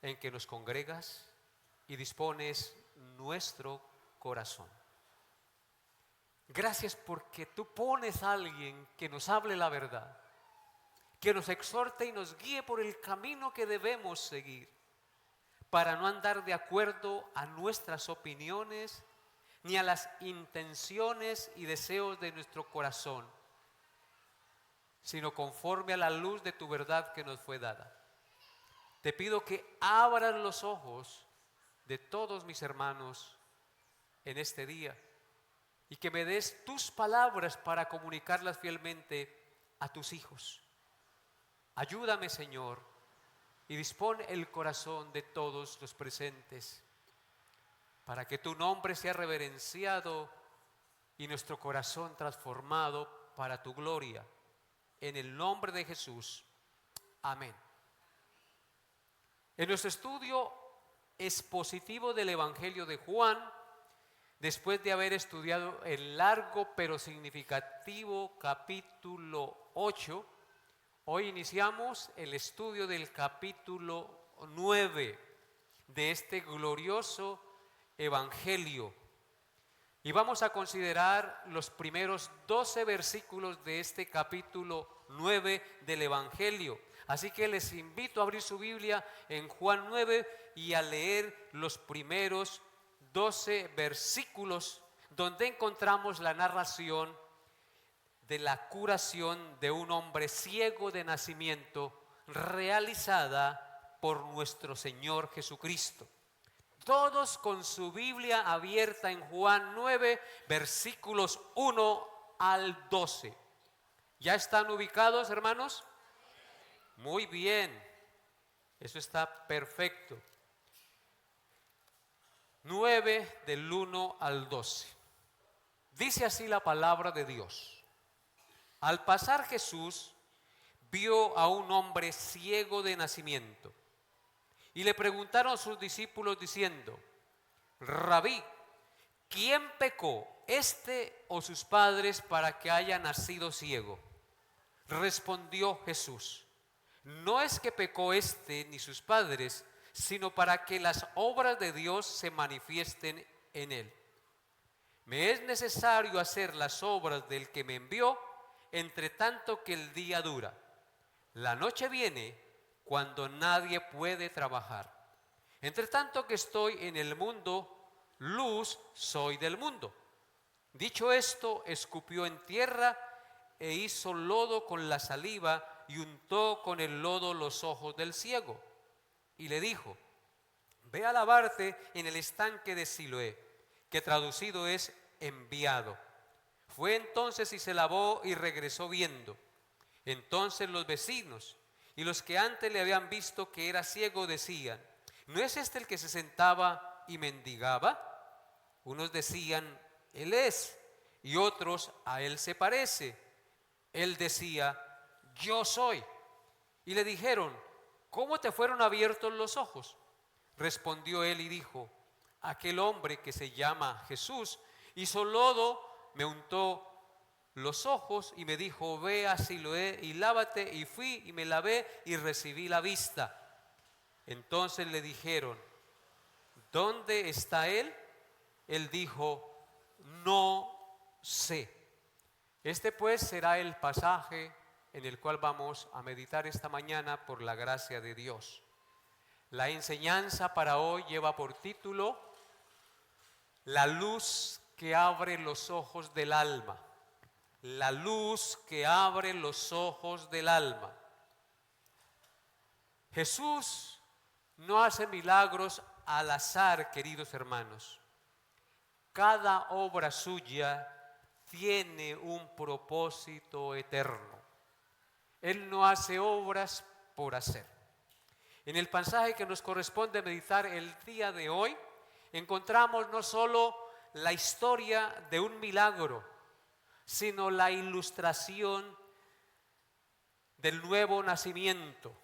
en que nos congregas y dispones nuestro corazón. Gracias porque tú pones a alguien que nos hable la verdad, que nos exhorte y nos guíe por el camino que debemos seguir, para no andar de acuerdo a nuestras opiniones ni a las intenciones y deseos de nuestro corazón, sino conforme a la luz de tu verdad que nos fue dada. Te pido que abras los ojos de todos mis hermanos en este día y que me des tus palabras para comunicarlas fielmente a tus hijos. Ayúdame, Señor, y dispón el corazón de todos los presentes para que tu nombre sea reverenciado y nuestro corazón transformado para tu gloria. En el nombre de Jesús. Amén. En nuestro estudio expositivo del Evangelio de Juan, después de haber estudiado el largo pero significativo capítulo 8, hoy iniciamos el estudio del capítulo 9 de este glorioso Evangelio. Y vamos a considerar los primeros 12 versículos de este capítulo 9 del Evangelio. Así que les invito a abrir su Biblia en Juan 9 y a leer los primeros 12 versículos donde encontramos la narración de la curación de un hombre ciego de nacimiento realizada por nuestro Señor Jesucristo. Todos con su Biblia abierta en Juan 9, versículos 1 al 12. ¿Ya están ubicados, hermanos? Muy bien, eso está perfecto. 9 del 1 al 12. Dice así la palabra de Dios. Al pasar Jesús vio a un hombre ciego de nacimiento y le preguntaron sus discípulos diciendo: Rabí, ¿quién pecó, este o sus padres, para que haya nacido ciego? Respondió Jesús: no es que pecó este ni sus padres, sino para que las obras de Dios se manifiesten en él. Me es necesario hacer las obras del que me envió, entre tanto que el día dura. La noche viene cuando nadie puede trabajar. Entre tanto que estoy en el mundo, luz soy del mundo. Dicho esto, escupió en tierra e hizo lodo con la saliva y untó con el lodo los ojos del ciego. Y le dijo: ve a lavarte en el estanque de Siloé, que traducido es enviado. Fue entonces y se lavó y regresó viendo. Entonces los vecinos y los que antes le habían visto que era ciego decían: ¿no es este el que se sentaba y mendigaba? Unos decían: él es, y otros: a él se parece. Él decía: yo soy. Y le dijeron: ¿cómo te fueron abiertos los ojos? Respondió él y dijo: aquel hombre que se llama Jesús hizo lodo, me untó los ojos y me dijo: ve a Siloé y lávate. Y fui y me lavé y recibí la vista. Entonces le dijeron: ¿dónde está él? Él dijo: no sé. Este pues será el pasaje en el cual vamos a meditar esta mañana por la gracia de Dios. La enseñanza para hoy lleva por título: la luz que abre los ojos del alma. La luz que abre los ojos del alma. Jesús no hace milagros al azar, queridos hermanos. Cada obra suya tiene un propósito eterno. Él no hace obras por hacer. En el pasaje que nos corresponde meditar el día de hoy, encontramos no solo la historia de un milagro, sino la ilustración del nuevo nacimiento,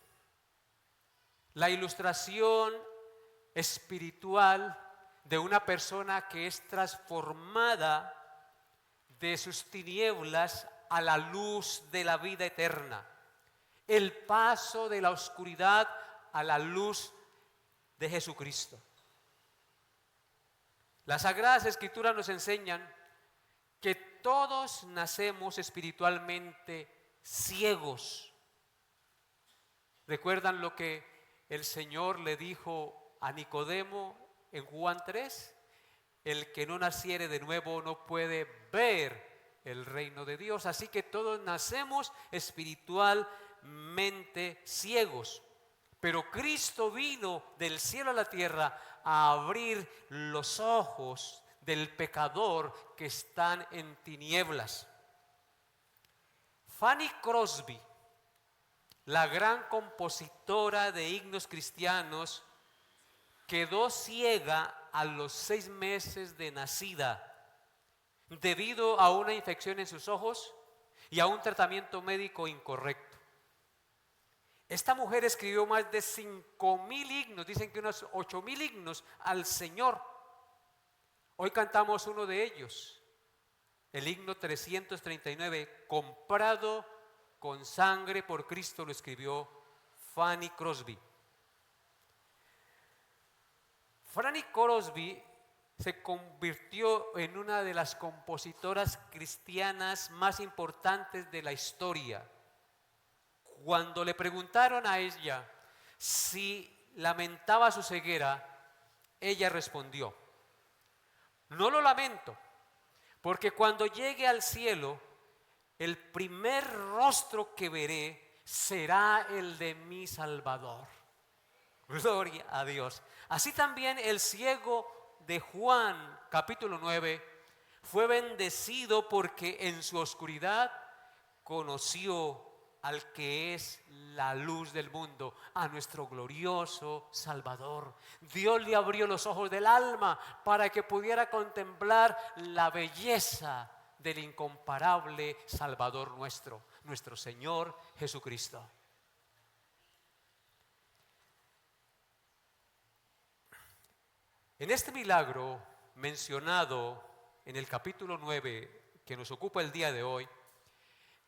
la ilustración espiritual de una persona que es transformada de sus tinieblas a la luz de la vida eterna, el paso de la oscuridad a la luz de Jesucristo. Las Sagradas Escrituras nos enseñan que todos nacemos espiritualmente ciegos. ¿Recuerdan lo que el Señor le dijo a Nicodemo en Juan 3? El que no naciere de nuevo no puede ver el reino de Dios. Así que todos nacemos espiritualmente ciegos. Pero Cristo vino del cielo a la tierra a abrir los ojos del pecador que están en tinieblas. Fanny Crosby, la gran compositora de himnos cristianos, quedó ciega a los 6 meses de nacida debido a una infección en sus ojos y a un tratamiento médico incorrecto. Esta mujer escribió más de 5,000 himnos, dicen que unos 8,000 himnos al Señor. Hoy cantamos uno de ellos, el himno 339, comprado con sangre por Cristo, lo escribió Fanny Crosby. Fanny Crosby se convirtió en una de las compositoras cristianas más importantes de la historia. Cuando le preguntaron a ella si lamentaba su ceguera, ella respondió: no lo lamento, porque cuando llegue al cielo, el primer rostro que veré será el de mi Salvador. Gloria a Dios. Así también el ciego de Juan, capítulo 9, fue bendecido porque en su oscuridad conoció al que es la luz del mundo, a nuestro glorioso Salvador. Dios le abrió los ojos del alma para que pudiera contemplar la belleza del incomparable Salvador nuestro, nuestro Señor Jesucristo. En este milagro mencionado en el capítulo 9 que nos ocupa el día de hoy,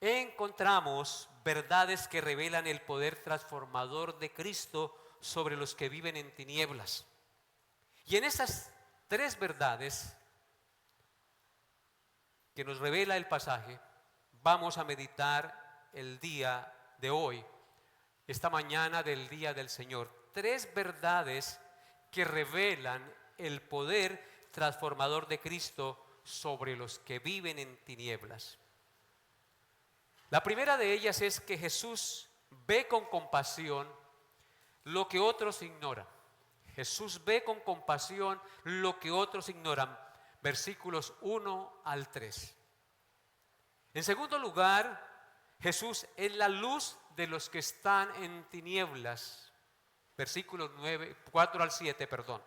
encontramos verdades que revelan el poder transformador de Cristo sobre los que viven en tinieblas. Y en estas 3 verdades que nos revela el pasaje, vamos a meditar el día de hoy, esta mañana del día del Señor. 3 verdades que revelan el poder transformador de Cristo sobre los que viven en tinieblas. La primera de ellas es que Jesús ve con compasión lo que otros ignoran. Jesús ve con compasión lo que otros ignoran. Versículos 1 al 3. En segundo lugar, Jesús es la luz de los que están en tinieblas. Versículos 4 al 7, perdón.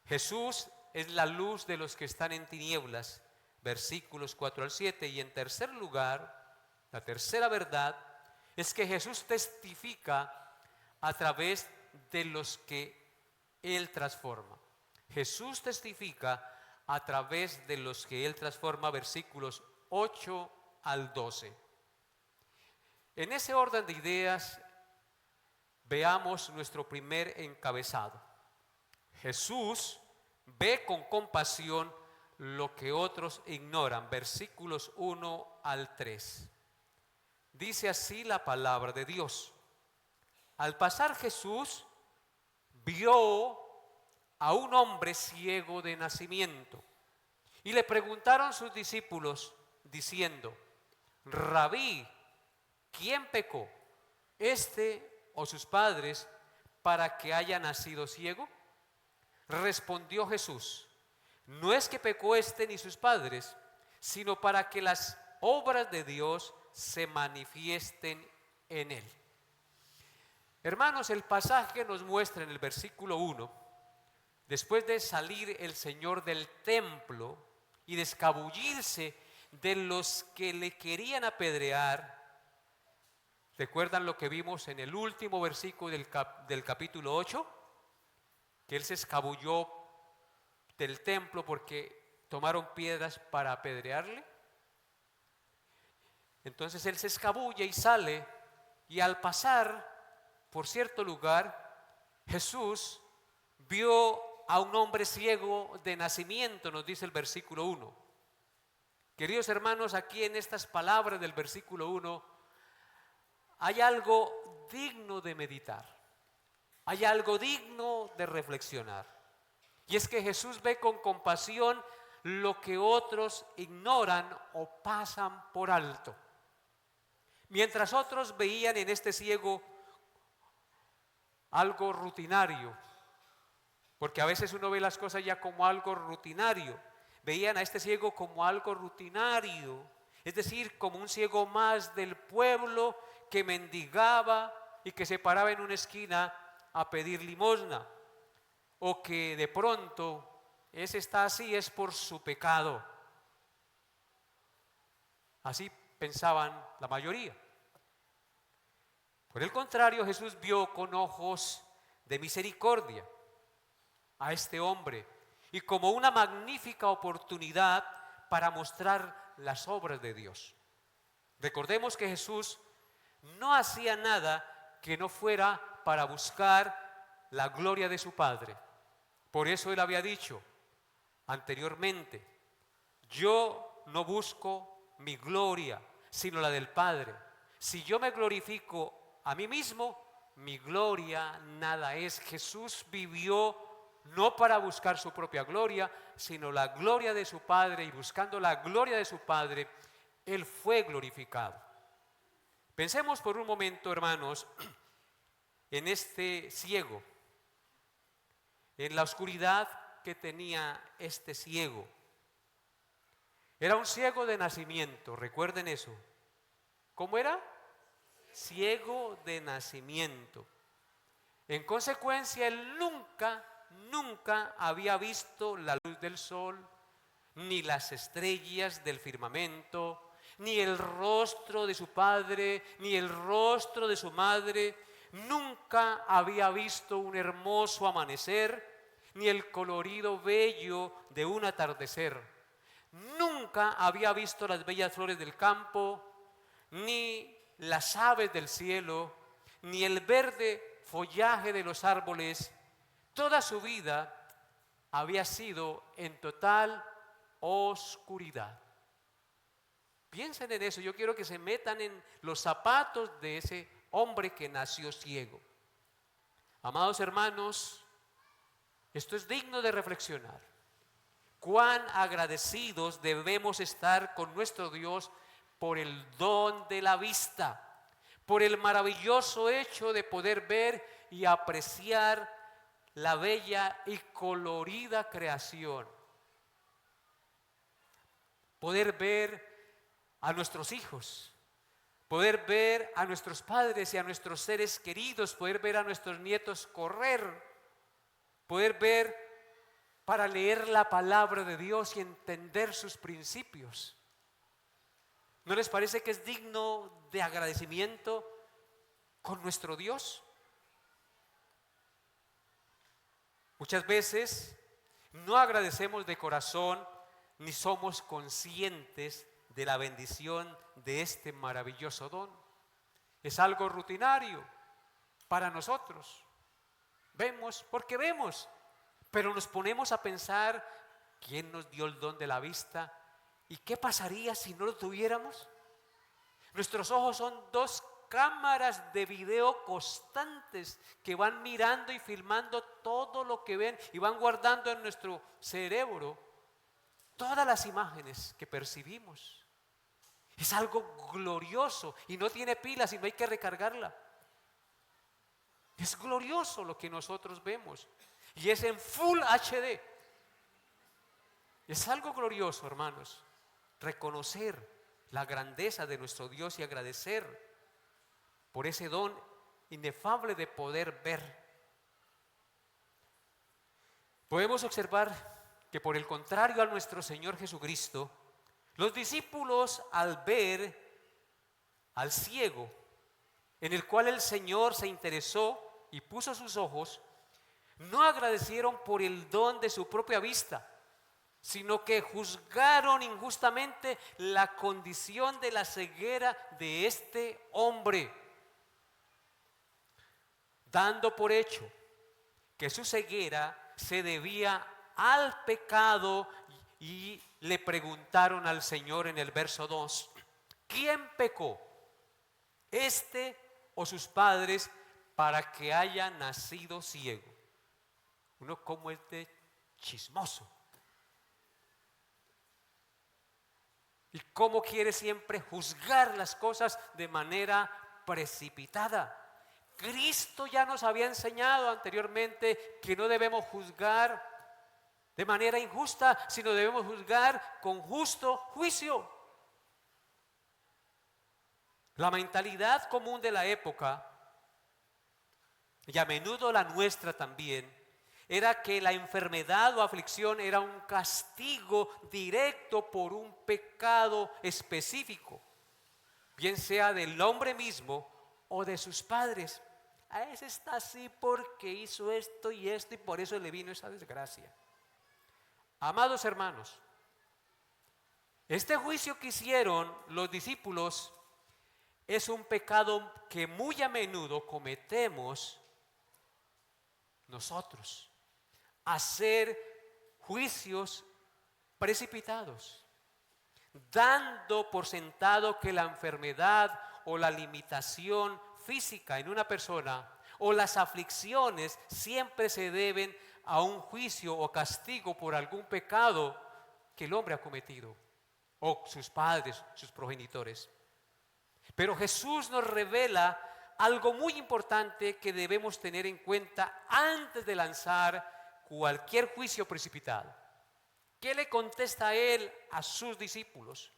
Jesús es la luz de los que están en tinieblas. Versículos 4 al 7. Y en tercer lugar, la tercera verdad es que Jesús testifica a través de los que Él transforma. Jesús testifica a través de los que Él transforma, versículos 8 al 12. En ese orden de ideas, veamos nuestro primer encabezado. Jesús ve con compasión lo que otros ignoran, versículos 1 al 3. Dice así la palabra de Dios. Al pasar Jesús vio a un hombre ciego de nacimiento y le preguntaron sus discípulos diciendo: Rabí, ¿quién pecó, este o sus padres, para que haya nacido ciego? Respondió Jesús: no es que pecó este ni sus padres, sino para que las obras de Dios se manifiesten en él. Hermanos, el pasaje nos muestra en el versículo 1, después de salir el Señor del templo y de escabullirse de los que le querían apedrear. ¿Recuerdan lo que vimos en el último versículo del capítulo 8? Que él se escabulló del templo porque tomaron piedras para apedrearle. Entonces él se escabulla y sale, y al pasar por cierto lugar, Jesús vio a un hombre ciego de nacimiento, nos dice el versículo 1. Queridos hermanos, aquí en estas palabras del versículo 1 hay algo digno de meditar, hay algo digno de reflexionar. Y es que Jesús ve con compasión lo que otros ignoran o pasan por alto. Mientras otros veían en este ciego algo rutinario, porque a veces uno ve las cosas ya como algo rutinario, veían a este ciego como algo rutinario, es decir, como un ciego más del pueblo que mendigaba y que se paraba en una esquina a pedir limosna, o que de pronto ese está así es por su pecado. Así pensaban la mayoría. Por el contrario, Jesús vio con ojos de misericordia a este hombre y como una magnífica oportunidad para mostrar las obras de Dios. Recordemos que Jesús no hacía nada que no fuera para buscar la gloria de su Padre. Por eso él había dicho anteriormente: yo no busco mi gloria, sino la del Padre. Si yo me glorifico a mí mismo, mi gloria nada es. Jesús vivió no para buscar su propia gloria, sino la gloria de su Padre, y buscando la gloria de su Padre, Él fue glorificado. Pensemos por un momento, hermanos, en este ciego, en la oscuridad que tenía este ciego. Era un ciego de nacimiento, recuerden eso. ¿Cómo era? Ciego de nacimiento. En consecuencia, él nunca había visto la luz del sol, ni las estrellas del firmamento, ni el rostro de su padre, ni el rostro de su madre. Nunca había visto un hermoso amanecer, ni el colorido bello de un atardecer. Nunca había visto las bellas flores del campo, ni las aves del cielo, ni el verde follaje de los árboles. Toda su vida había sido en total oscuridad. Piensen en eso. Yo quiero que se metan en los zapatos de ese hombre que nació ciego. Amados hermanos, esto es digno de reflexionar. Cuán agradecidos debemos estar con nuestro Dios por el don de la vista, por el maravilloso hecho de poder ver y apreciar la bella y colorida creación. Poder ver a nuestros hijos, poder ver a nuestros padres y a nuestros seres queridos, poder ver a nuestros nietos correr, poder ver para leer la palabra de Dios y entender sus principios. ¿No les parece que es digno de agradecimiento con nuestro Dios? Muchas veces no agradecemos de corazón ni somos conscientes de la bendición de este maravilloso don. Es algo rutinario para nosotros. Vemos porque vemos, pero nos ponemos a pensar: ¿quién nos dio el don de la vista? ¿Y qué pasaría si no lo tuviéramos? Nuestros ojos son dos cámaras de video constantes que van mirando y filmando todo lo que ven y van guardando en nuestro cerebro todas las imágenes que percibimos. Es algo glorioso y no tiene pilas y no hay que recargarla. Es glorioso lo que nosotros vemos y es en Full HD. Es algo glorioso, hermanos, reconocer la grandeza de nuestro Dios y agradecer por ese don inefable de poder ver. Podemos observar que, por el contrario a nuestro Señor Jesucristo, los discípulos, al ver al ciego, en el cual el Señor se interesó y puso sus ojos, no agradecieron por el don de su propia vista, sino que juzgaron injustamente la condición de la ceguera de este hombre, dando por hecho que su ceguera se debía al pecado y le preguntaron al Señor en el verso 2, ¿quién pecó? ¿Este o sus padres para que haya nacido ciego? Uno como es de chismoso. Y cómo quiere siempre juzgar las cosas de manera precipitada. Cristo ya nos había enseñado anteriormente que no debemos juzgar de manera injusta, sino debemos juzgar con justo juicio. La mentalidad común de la época, y a menudo la nuestra también, era que la enfermedad o aflicción era un castigo directo por un pecado específico, bien sea del hombre mismo o de sus padres. A ese está así porque hizo esto y por eso le vino esa desgracia. Amados hermanos, este juicio que hicieron los discípulos es un pecado que muy a menudo cometemos nosotros. Hacer juicios precipitados, dando por sentado que la enfermedad o la limitación física en una persona o las aflicciones siempre se deben a un juicio o castigo por algún pecado que el hombre ha cometido, o sus padres, sus progenitores. Pero Jesús nos revela algo muy importante que debemos tener en cuenta antes de lanzar cualquier juicio precipitado. ¿Qué le contesta él a sus discípulos?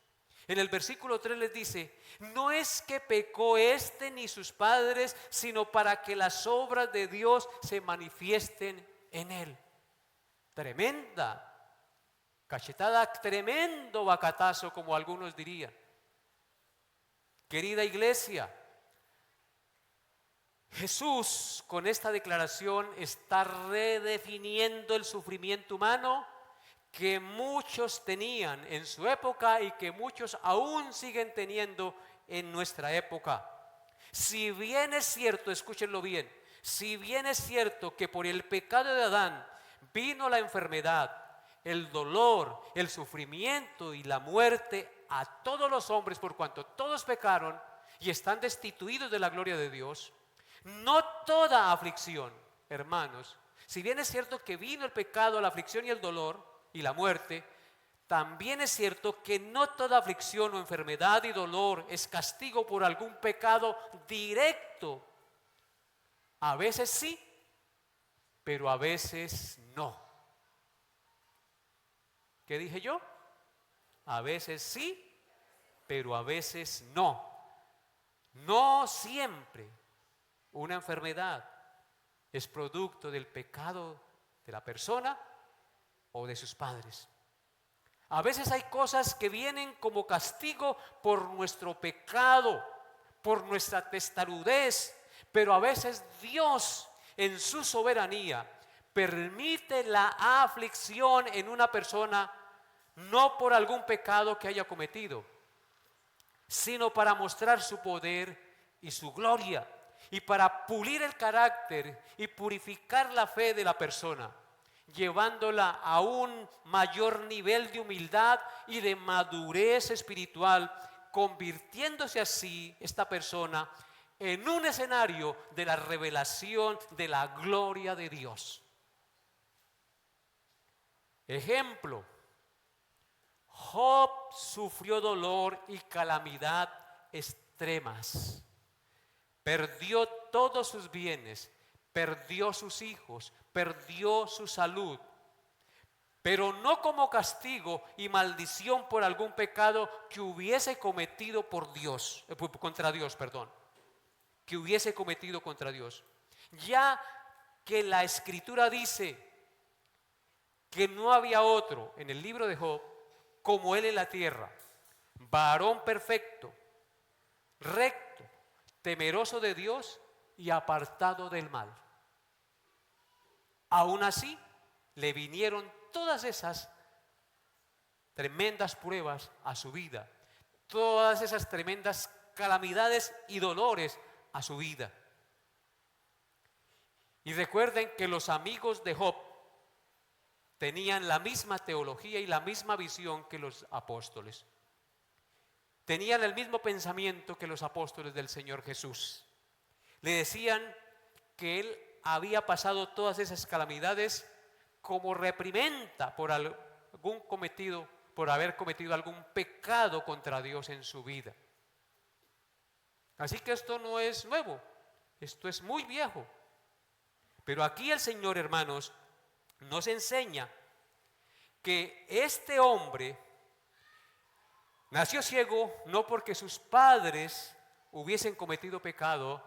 En el versículo 3 les dice, no es que pecó este ni sus padres, sino para que las obras de Dios se manifiesten en él. Tremenda cachetada, tremendo bacatazo, como algunos dirían. Querida iglesia, Jesús con esta declaración está redefiniendo el sufrimiento humano que muchos tenían en su época y que muchos aún siguen teniendo en nuestra época. Si bien es cierto, escúchenlo bien, si bien es cierto que por el pecado de Adán vino la enfermedad, el dolor, el sufrimiento y la muerte a todos los hombres por cuanto todos pecaron y están destituidos de la gloria de Dios, no toda aflicción, hermanos, si bien es cierto que vino el pecado, la aflicción y el dolor y la muerte, también es cierto que no toda aflicción o enfermedad y dolor es castigo por algún pecado directo. A veces sí, pero a veces no. ¿Qué dije yo? A veces sí, pero a veces no. No siempre una enfermedad es producto del pecado de la persona o de sus padres. A veces hay cosas que vienen como castigo por nuestro pecado, por nuestra testarudez, pero a veces Dios en su soberanía permite la aflicción en una persona no por algún pecado que haya cometido, sino para mostrar su poder y su gloria y para pulir el carácter y purificar la fe de la persona, llevándola a un mayor nivel de humildad y de madurez espiritual, convirtiéndose así esta persona en un escenario de la revelación de la gloria de Dios. Ejemplo, Job sufrió dolor y calamidad extremas. Perdió todos sus bienes, perdió sus hijos, perdió su salud, pero no como castigo y maldición por algún pecado que hubiese cometido contra Dios, que hubiese cometido contra Dios. Ya que la Escritura dice que no había otro en el libro de Job como él en la tierra, varón perfecto, recto, temeroso de Dios y apartado del mal. Aún así, le vinieron todas esas tremendas pruebas a su vida, todas esas tremendas calamidades y dolores a su vida. Y recuerden que los amigos de Job tenían la misma teología y la misma visión que los apóstoles. Tenían el mismo pensamiento que los apóstoles del Señor Jesús. Le decían que él había pasado todas esas calamidades como reprimenda por haber cometido algún pecado contra Dios en su vida. Así que esto no es nuevo, esto es muy viejo. Pero aquí el Señor, hermanos, nos enseña que este hombre nació ciego no porque sus padres hubiesen cometido pecado,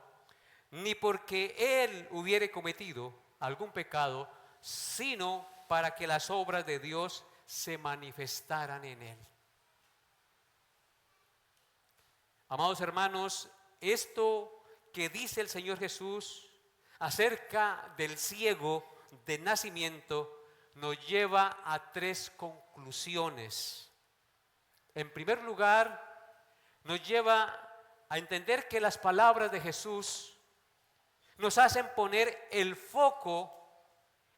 ni porque él hubiera cometido algún pecado, sino para que las obras de Dios se manifestaran en él. Amados hermanos, esto que dice el Señor Jesús acerca del ciego de nacimiento nos lleva a tres conclusiones. En primer lugar, nos lleva a entender que las palabras de Jesús nos hacen poner el foco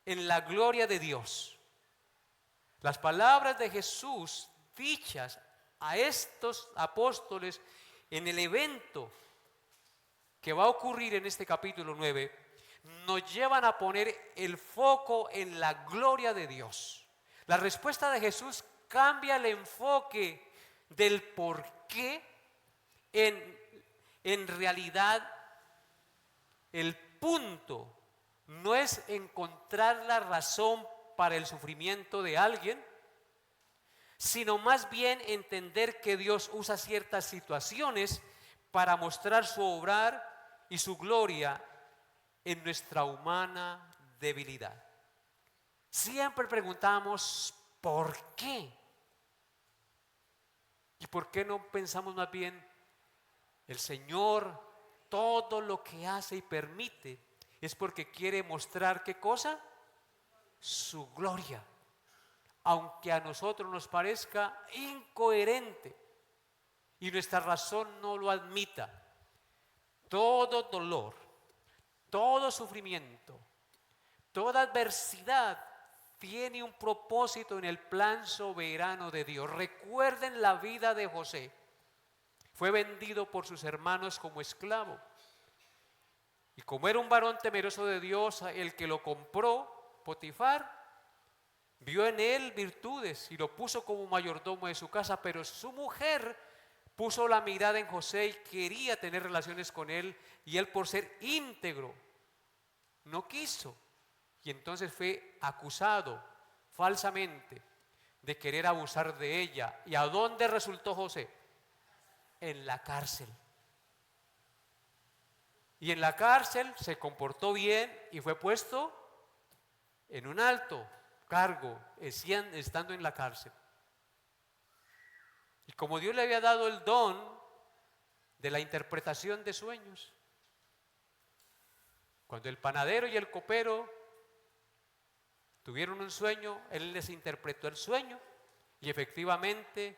en la gloria de Dios. Las palabras de Jesús dichas a estos apóstoles en el evento que va a ocurrir en este capítulo 9, nos llevan a poner el foco en la gloria de Dios. La respuesta de Jesús cambia el enfoque del por qué. En realidad, el punto no es encontrar la razón para el sufrimiento de alguien, sino más bien entender que Dios usa ciertas situaciones para mostrar su obrar y su gloria en nuestra humana debilidad. Siempre preguntamos ¿por qué? ¿Y por qué no pensamos más bien el Señor todo lo que hace y permite es porque quiere mostrar ¿qué cosa? Su gloria, aunque a nosotros nos parezca incoherente y nuestra razón no lo admita? Todo dolor, todo sufrimiento, toda adversidad tiene un propósito en el plan soberano de Dios. Recuerden la vida de José. Fue vendido por sus hermanos como esclavo. Y como era un varón temeroso de Dios, el que lo compró, Potifar, vio en él virtudes y lo puso como mayordomo de su casa, pero su mujer puso la mirada en José y quería tener relaciones con él, y él, por ser íntegro, no quiso. Y entonces fue acusado falsamente de querer abusar de ella. ¿Y a dónde resultó José? En la cárcel. Y en la cárcel se comportó bien y fue puesto en un alto cargo, estando en la cárcel. Y como Dios le había dado el don de la interpretación de sueños, cuando el panadero y el copero tuvieron un sueño, él les interpretó el sueño y efectivamente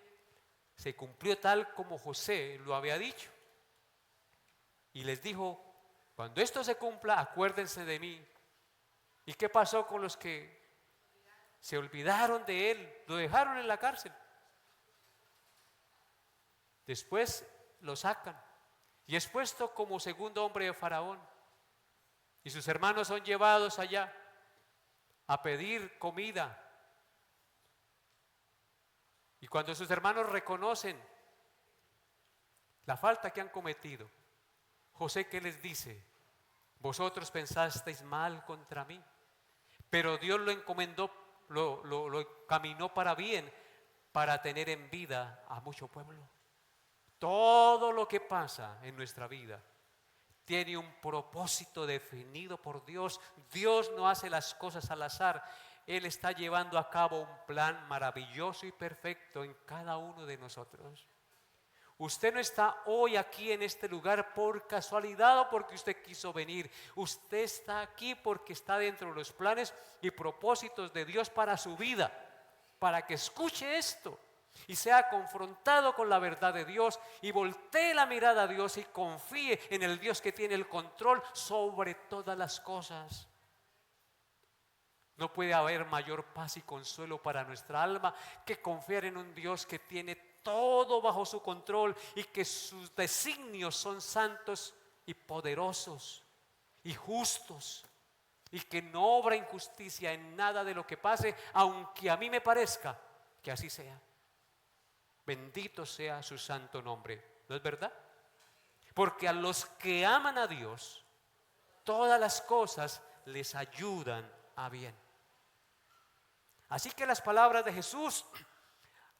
se cumplió tal como José lo había dicho. Y les dijo: cuando esto se cumpla, acuérdense de mí. ¿Y qué pasó con los que se olvidaron de él? Lo dejaron en la cárcel. Después lo sacan y es puesto como segundo hombre de Faraón. Y sus hermanos son llevados allá a pedir comida. Y cuando sus hermanos reconocen la falta que han cometido, José, ¿qué les dice? Vosotros pensasteis mal contra mí, pero Dios lo encomendó, lo caminó para bien, para tener en vida a mucho pueblo. Todo lo que pasa en nuestra vida tiene un propósito definido por Dios. Dios no hace las cosas al azar. Él está llevando a cabo un plan maravilloso y perfecto en cada uno de nosotros. Usted no está hoy aquí en este lugar por casualidad o porque usted quiso venir. Usted está aquí porque está dentro de los planes y propósitos de Dios para su vida, para que escuche esto y sea confrontado con la verdad de Dios y voltee la mirada a Dios y confíe en el Dios que tiene el control sobre todas las cosas. No puede haber mayor paz y consuelo para nuestra alma que confiar en un Dios que tiene todo bajo su control y que sus designios son santos y poderosos y justos, y que no obra injusticia en nada de lo que pase, aunque a mí me parezca que así sea. Bendito sea su santo nombre. ¿No es verdad? Porque a los que aman a Dios, todas las cosas les ayudan a bien. Así que las palabras de Jesús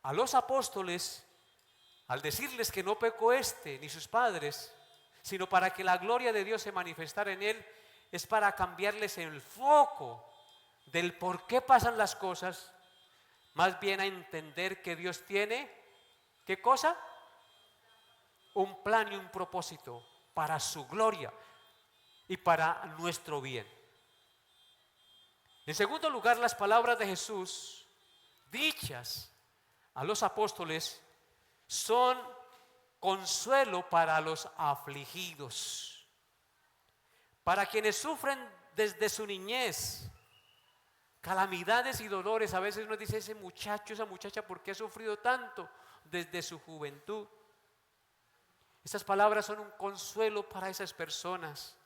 a los apóstoles, al decirles que no pecó este ni sus padres, sino para que la gloria de Dios se manifestara en él, es para cambiarles el foco del por qué pasan las cosas, más bien a entender que Dios tiene, ¿qué cosa? Un plan y un propósito para su gloria y para nuestro bien. En segundo lugar, las palabras de Jesús, dichas a los apóstoles, son consuelo para los afligidos, para quienes sufren desde su niñez calamidades y dolores. A veces uno dice, ese muchacho, esa muchacha, ¿por qué ha sufrido tanto desde su juventud? Estas palabras son un consuelo para esas personas,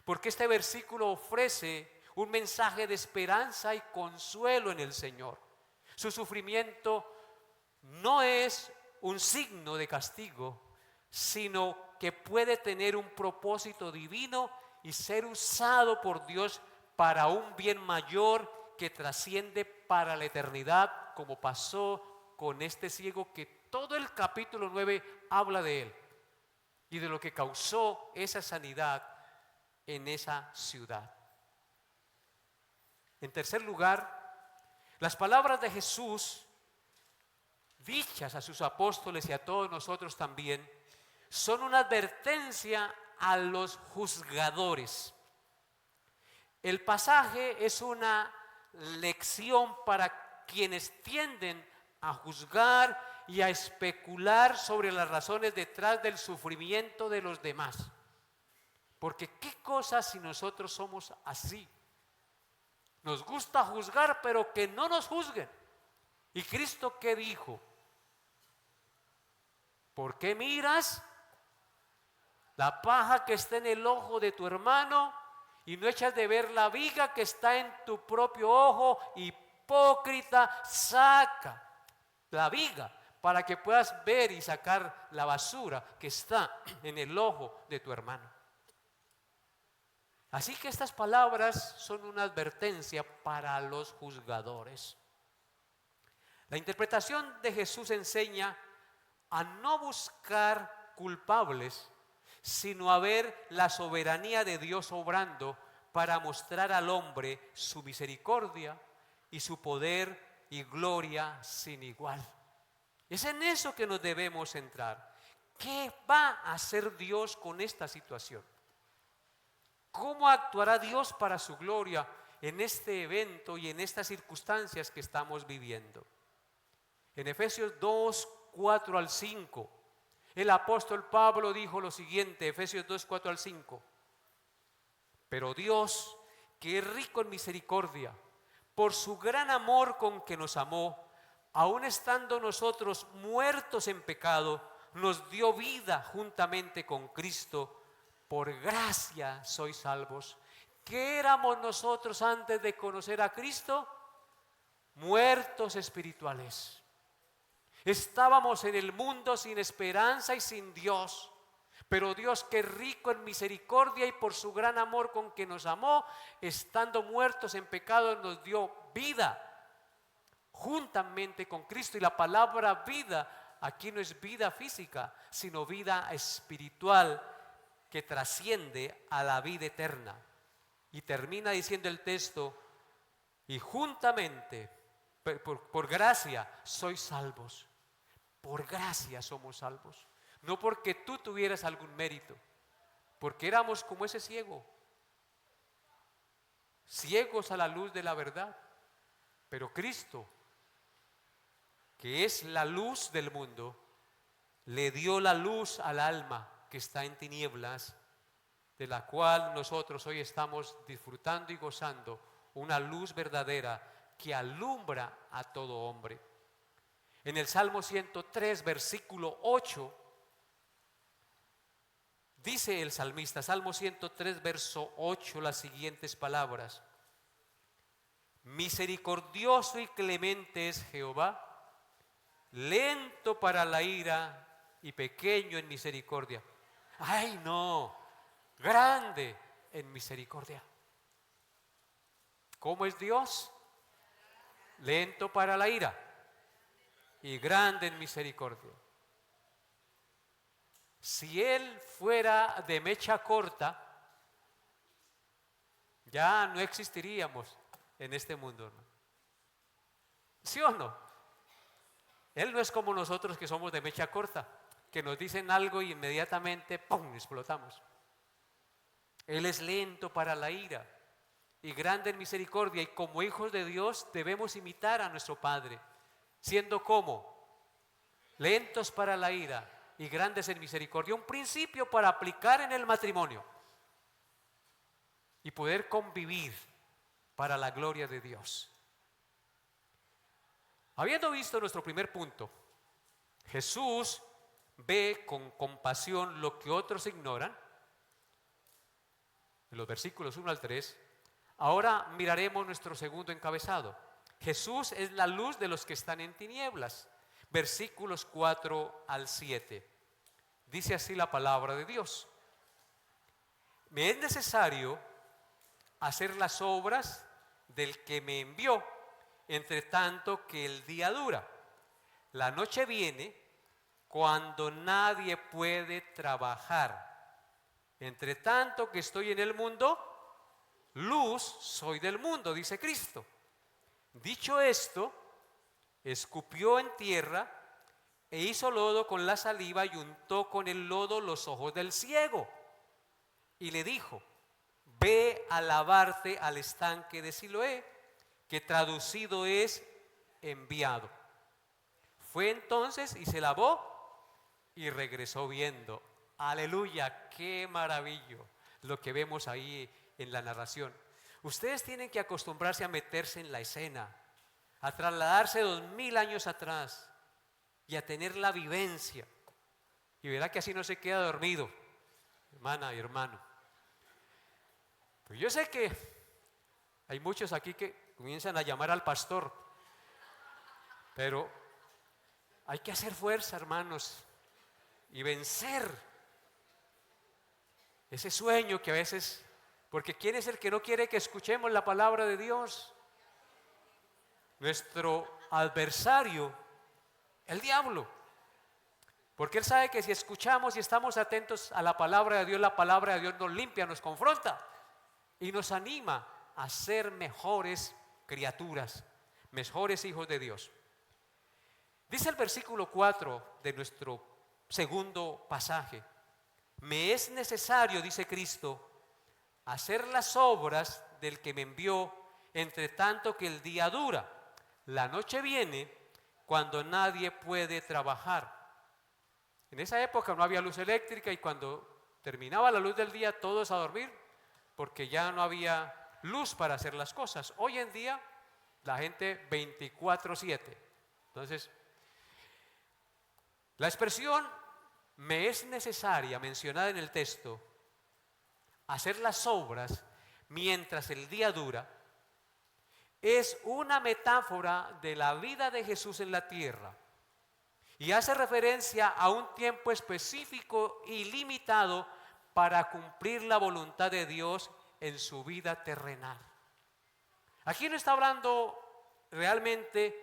porque este versículo ofrece un mensaje de esperanza y consuelo en el Señor. Su sufrimiento no es un signo de castigo, sino que puede tener un propósito divino y ser usado por Dios para un bien mayor que trasciende para la eternidad, como pasó con este ciego que todo el capítulo 9 habla de él y de lo que causó esa sanidad en esa ciudad. En tercer lugar, las palabras de Jesús, dichas a sus apóstoles y a todos nosotros también, son una advertencia a los juzgadores. El pasaje es una lección para quienes tienden a juzgar y a especular sobre las razones detrás del sufrimiento de los demás. Porque qué cosa si nosotros somos así. Nos gusta juzgar, pero que no nos juzguen. ¿Y Cristo qué dijo? ¿Por qué miras la paja que está en el ojo de tu hermano y no echas de ver la viga que está en tu propio ojo? Hipócrita, saca la viga para que puedas ver y sacar la basura que está en el ojo de tu hermano. Así que estas palabras son una advertencia para los juzgadores. La interpretación de Jesús enseña a no buscar culpables, sino a ver la soberanía de Dios obrando para mostrar al hombre su misericordia y su poder y gloria sin igual. Es en eso que nos debemos centrar. ¿Qué va a hacer Dios con esta situación? ¿Cómo actuará Dios para su gloria en este evento y en estas circunstancias que estamos viviendo? En Efesios 2, 4 al 5, el apóstol Pablo dijo lo siguiente, Efesios 2, 4 al 5. Pero Dios, que es rico en misericordia, por su gran amor con que nos amó, aun estando nosotros muertos en pecado, nos dio vida juntamente con Cristo. Por gracia sois salvos. ¿Qué éramos nosotros antes de conocer a Cristo? Muertos espirituales. Estábamos en el mundo sin esperanza y sin Dios. Pero Dios, que es rico en misericordia y por su gran amor con que nos amó, estando muertos en pecado, nos dio vida juntamente con Cristo. Y la palabra vida aquí no es vida física, sino vida espiritual, que trasciende a la vida eterna. Y termina diciendo el texto, y juntamente, por gracia, sois salvos. Por gracia somos salvos. No porque tú tuvieras algún mérito, porque éramos como ese ciego, ciegos a la luz de la verdad. Pero Cristo, que es la luz del mundo, le dio la luz al alma que está en tinieblas, de la cual nosotros hoy estamos disfrutando y gozando una luz verdadera que alumbra a todo hombre. En el Salmo 103, versículo 8, dice el salmista, Salmo 103, verso 8, las siguientes palabras: misericordioso y clemente es Jehová, lento para la ira y pequeño en misericordia. ¡Ay, no! Grande en misericordia. ¿Cómo es Dios? Lento para la ira y grande en misericordia. Si Él fuera de mecha corta, ya no existiríamos en este mundo, ¿no? ¿Sí o no? Él no es como nosotros que somos de mecha corta, que nos dicen algo y inmediatamente ¡pum!, explotamos. Él es lento para la ira y grande en misericordia, y como hijos de Dios debemos imitar a nuestro Padre, siendo como lentos para la ira y grandes en misericordia. Un principio para aplicar en el matrimonio y poder convivir para la gloria de Dios. Habiendo visto nuestro primer punto, Jesús ve con compasión lo que otros ignoran, en los versículos 1 al 3, ahora miraremos nuestro segundo encabezado. Jesús es la luz de los que están en tinieblas, versículos 4 al 7. Dice así la palabra de Dios: me es necesario hacer las obras del que me envió, entre tanto que el día dura. La noche viene cuando nadie puede trabajar. Entre tanto que estoy en el mundo, luz soy del mundo, dice Cristo. Dicho esto, escupió en tierra e hizo lodo con la saliva y untó con el lodo los ojos del ciego. Y le dijo: ve a lavarte al estanque de Siloé, que traducido es enviado. Fue entonces y se lavó y regresó viendo. Aleluya, qué maravilloso lo que vemos ahí en la narración. Ustedes tienen que acostumbrarse a meterse en la escena, a trasladarse 2000 años atrás y a tener la vivencia. Y verá que así no se queda dormido, hermana y hermano. Pues yo sé que hay muchos aquí que comienzan a llamar al pastor, pero hay que hacer fuerza, hermanos, y vencer ese sueño que a veces, porque ¿quién es el que no quiere que escuchemos la palabra de Dios? Nuestro adversario, el diablo, porque él sabe que si escuchamos y estamos atentos a la palabra de Dios, la palabra de Dios nos limpia, nos confronta y nos anima a ser mejores criaturas, mejores hijos de Dios. Dice el versículo 4 de nuestro segundo pasaje: me es necesario, dice Cristo, hacer las obras del que me envió, entre tanto que el día dura. La noche viene cuando nadie puede trabajar. En esa época no había luz eléctrica y cuando terminaba la luz del día todos a dormir, porque ya no había luz para hacer las cosas. Hoy en día la gente 24/7. Entonces, la expresión me es necesaria, mencionada en el texto, hacer las obras mientras el día dura, es una metáfora de la vida de Jesús en la tierra y hace referencia a un tiempo específico y limitado para cumplir la voluntad de Dios en su vida terrenal. Aquí no está hablando realmente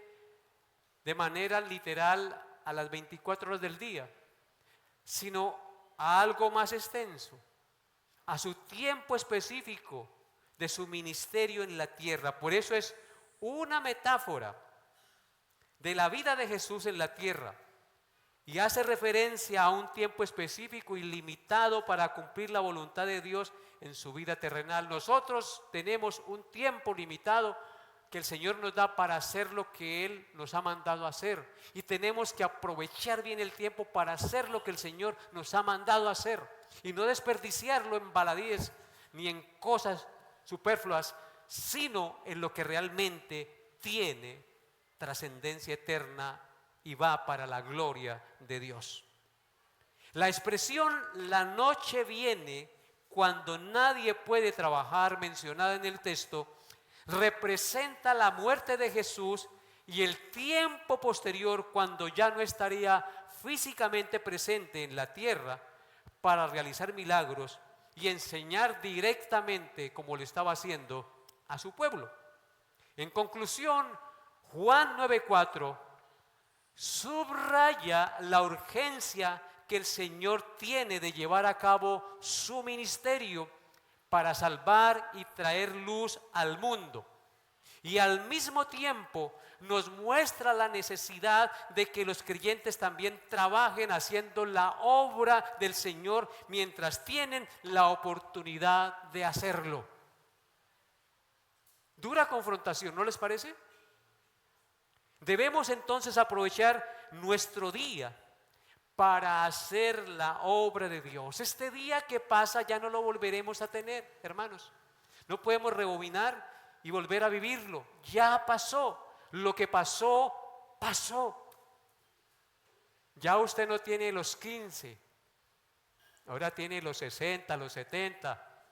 de manera literal a las 24 horas del día, sino a algo más extenso, a su tiempo específico de su ministerio en la tierra. Por eso es una metáfora de la vida de Jesús en la tierra y hace referencia a un tiempo específico y limitado para cumplir la voluntad de Dios en su vida terrenal. Nosotros tenemos un tiempo limitado que el Señor nos da para hacer lo que Él nos ha mandado a hacer, y tenemos que aprovechar bien el tiempo para hacer lo que el Señor nos ha mandado a hacer y no desperdiciarlo en baladíes ni en cosas superfluas, sino en lo que realmente tiene trascendencia eterna y va para la gloria de Dios. La expresión "la noche viene cuando nadie puede trabajar", mencionada en el texto, representa la muerte de Jesús y el tiempo posterior, cuando ya no estaría físicamente presente en la tierra para realizar milagros y enseñar directamente, como lo estaba haciendo, a su pueblo. En conclusión, Juan 9:4 subraya la urgencia que el Señor tiene de llevar a cabo su ministerio para salvar y traer luz al mundo. Y al mismo tiempo nos muestra la necesidad de que los creyentes también trabajen haciendo la obra del Señor mientras tienen la oportunidad de hacerlo. Dura confrontación, ¿no les parece? Debemos entonces aprovechar nuestro día para hacer la obra de Dios. Este día que pasa ya no lo volveremos a tener, hermanos. No podemos rebobinar y volver a vivirlo. Ya pasó. Lo que pasó, pasó. Ya usted no tiene los 15. Ahora tiene los 60, los 70,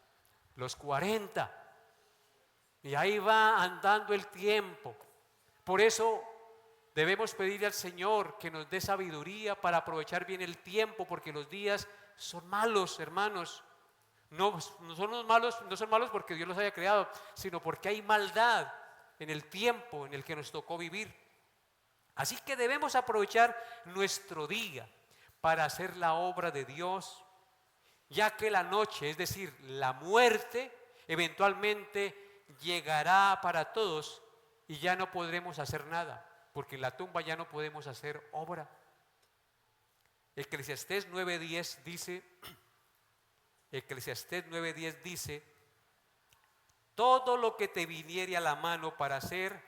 los 40. Y ahí va andando el tiempo. Por eso debemos pedirle al Señor que nos dé sabiduría para aprovechar bien el tiempo, porque los días son malos, hermanos. No son malos porque Dios los haya creado, sino porque hay maldad en el tiempo en el que nos tocó vivir. Así que debemos aprovechar nuestro día para hacer la obra de Dios, ya que la noche, es decir, la muerte, eventualmente llegará para todos y ya no podremos hacer nada, porque en la tumba ya no podemos hacer obra. Eclesiastés 9:10 dice: todo lo que te viniere a la mano para hacer,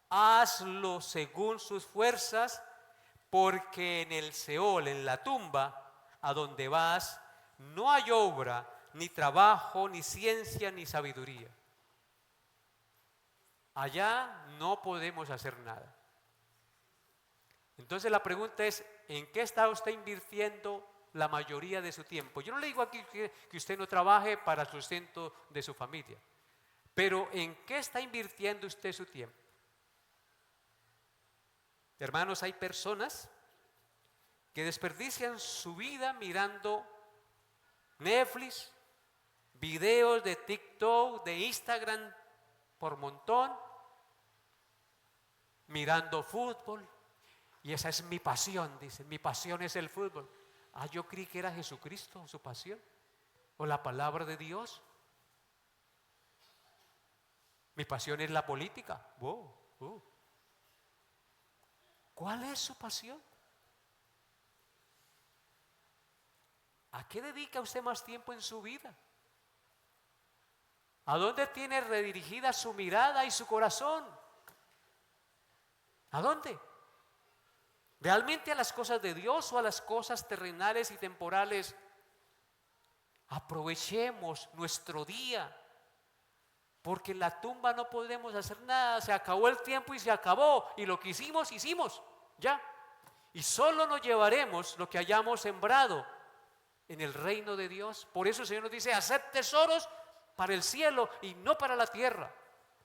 hazlo según sus fuerzas, porque en el Seol, en la tumba, a donde vas, no hay obra, ni trabajo, ni ciencia, ni sabiduría. Allá no podemos hacer nada. Entonces la pregunta es: ¿en qué está usted invirtiendo la mayoría de su tiempo? Yo no le digo aquí que usted no trabaje para el sustento de su familia, pero ¿en qué está invirtiendo usted su tiempo? Hermanos, hay personas que desperdician su vida mirando Netflix, videos de TikTok, de Instagram por montón, mirando fútbol. Y esa es mi pasión, dicen, mi pasión es el fútbol. Yo creí que era Jesucristo su pasión, o la palabra de Dios. Mi pasión es la política. ¿Cuál es su pasión? ¿A qué dedica usted más tiempo en su vida? ¿A dónde tiene redirigida su mirada y su corazón? ¿A dónde? ¿Realmente a las cosas de Dios o a las cosas terrenales y temporales? Aprovechemos nuestro día, porque en la tumba no podemos hacer nada. Se acabó el tiempo y se acabó, y lo que hicimos, ya. Y solo nos llevaremos lo que hayamos sembrado en el reino de Dios. Por eso el Señor nos dice: haced tesoros para el cielo y no para la tierra,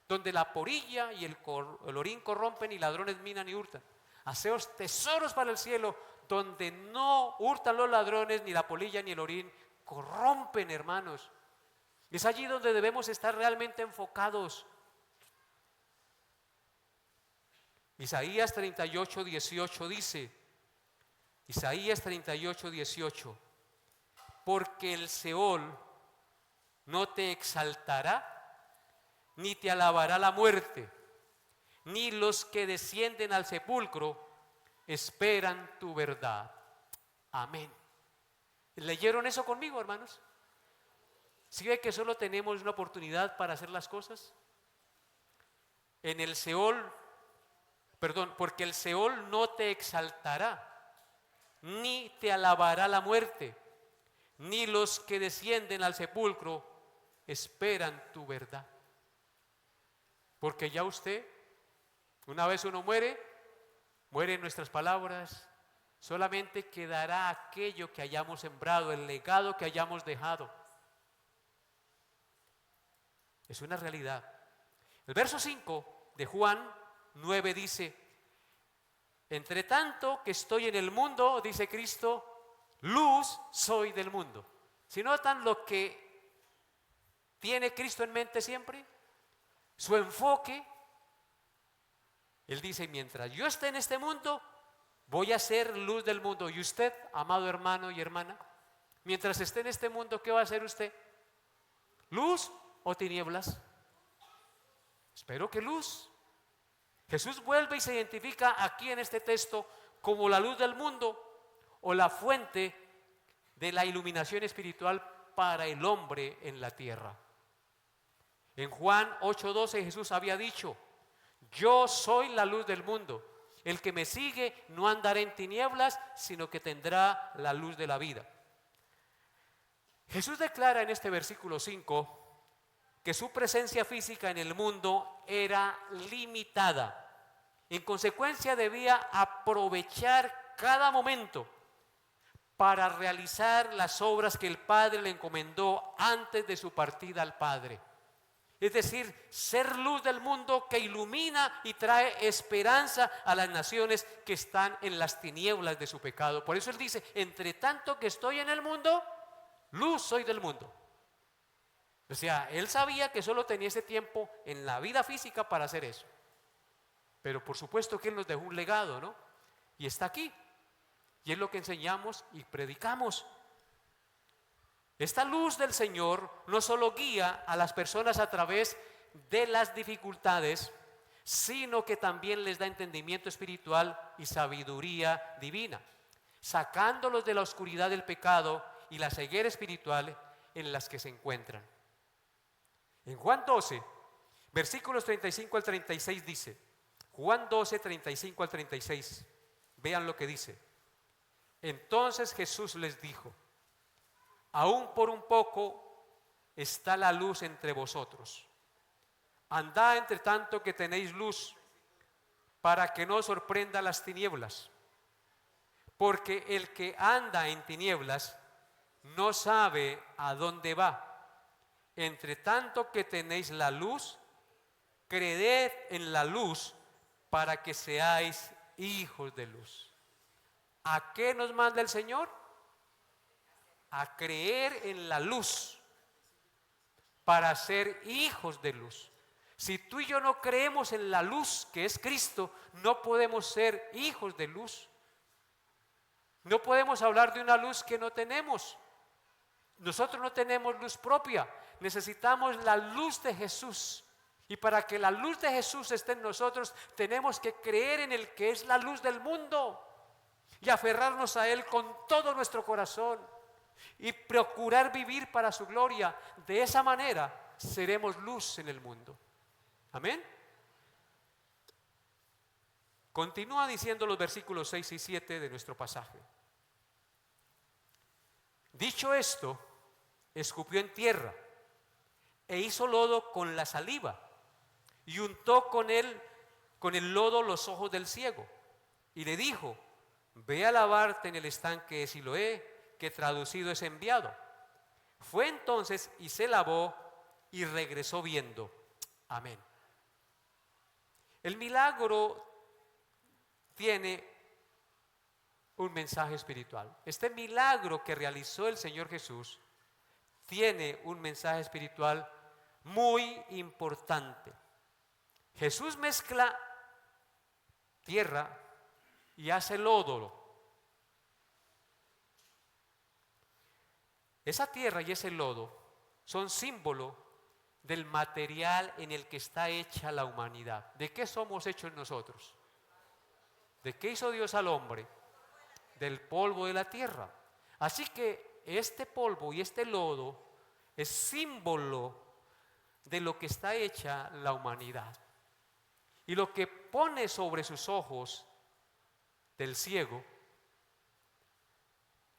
donde la polilla y el orín corrompen y ladrones minan y hurtan. Haceos tesoros para el cielo, donde no hurtan los ladrones, ni la polilla ni el orín corrompen, hermanos. Es allí donde debemos estar realmente enfocados. Isaías 38:18 dice, Isaías 38:18: porque el Seol no te exaltará, ni te alabará la muerte, ni los que descienden al sepulcro esperan tu verdad. Amén. ¿Leyeron eso conmigo, hermanos? ¿Sí ve que solo tenemos una oportunidad para hacer las cosas? En el Seol, porque el Seol no te exaltará, ni te alabará la muerte, ni los que descienden al sepulcro esperan tu verdad. Porque ya usted, una vez uno muere, mueren nuestras palabras, solamente quedará aquello que hayamos sembrado, el legado que hayamos dejado. Es una realidad. El verso 5 de Juan 9 dice: entre tanto que estoy en el mundo, dice Cristo, luz soy del mundo. ¿Si notan lo que tiene Cristo en mente siempre? Su enfoque. Él dice: mientras yo esté en este mundo, voy a ser luz del mundo. ¿Y usted, amado hermano y hermana? Mientras esté en este mundo, ¿qué va a hacer usted? ¿Luz o tinieblas? Espero que luz. Jesús vuelve y se identifica aquí en este texto como la luz del mundo o la fuente de la iluminación espiritual para el hombre en la tierra. En Juan 8:12 Jesús había dicho: yo soy la luz del mundo. El que me sigue no andará en tinieblas, sino que tendrá la luz de la vida. Jesús declara en este versículo 5 que su presencia física en el mundo era limitada. En consecuencia, debía aprovechar cada momento para realizar las obras que el Padre le encomendó antes de su partida al Padre. Es decir, ser luz del mundo que ilumina y trae esperanza a las naciones que están en las tinieblas de su pecado. Por eso él dice: entre tanto que estoy en el mundo, luz soy del mundo. O sea, él sabía que solo tenía ese tiempo en la vida física para hacer eso. Pero por supuesto que él nos dejó un legado, ¿no? Y está aquí. Y es lo que enseñamos y predicamos. Esta luz del Señor no solo guía a las personas a través de las dificultades, sino que también les da entendimiento espiritual y sabiduría divina, sacándolos de la oscuridad del pecado y la ceguera espiritual en las que se encuentran. En Juan 12, versículos 35 al 36 dice, Juan 12, 35 al 36, vean lo que dice. Entonces Jesús les dijo: aún por un poco está la luz entre vosotros. Andad entre tanto que tenéis luz, para que no os sorprenda las tinieblas. Porque el que anda en tinieblas no sabe a dónde va. Entre tanto que tenéis la luz, creed en la luz para que seáis hijos de luz. ¿A qué nos manda el Señor? A creer en la luz para ser hijos de luz. Si tú y yo no creemos en la luz que es Cristo, no podemos ser hijos de luz. No podemos hablar de una luz que no tenemos. Nosotros no tenemos luz propia, necesitamos la luz de Jesús. Y para que la luz de Jesús esté en nosotros, tenemos que creer en el que es la luz del mundo y aferrarnos a Él con todo nuestro corazón y procurar vivir para su gloria. De esa manera seremos luz en el mundo. Amén. Continúa diciendo los versículos 6 y 7 de nuestro pasaje. Dicho esto, escupió en tierra e hizo lodo con la saliva y untó con el lodo los ojos del ciego y le dijo: ve a lavarte en el estanque de Siloé, que traducido es enviado. Fue entonces y se lavó y regresó viendo. Amén. El milagro tiene un mensaje espiritual. Este milagro que realizó el Señor Jesús tiene un mensaje espiritual muy importante. Jesús mezcla tierra y hace lodo. Esa tierra y ese lodo son símbolo del material en el que está hecha la humanidad. ¿De qué somos hechos nosotros? ¿De qué hizo Dios al hombre? Del polvo de la tierra. Así que este polvo y este lodo es símbolo de lo que está hecha la humanidad. Y lo que pone sobre sus ojos del ciego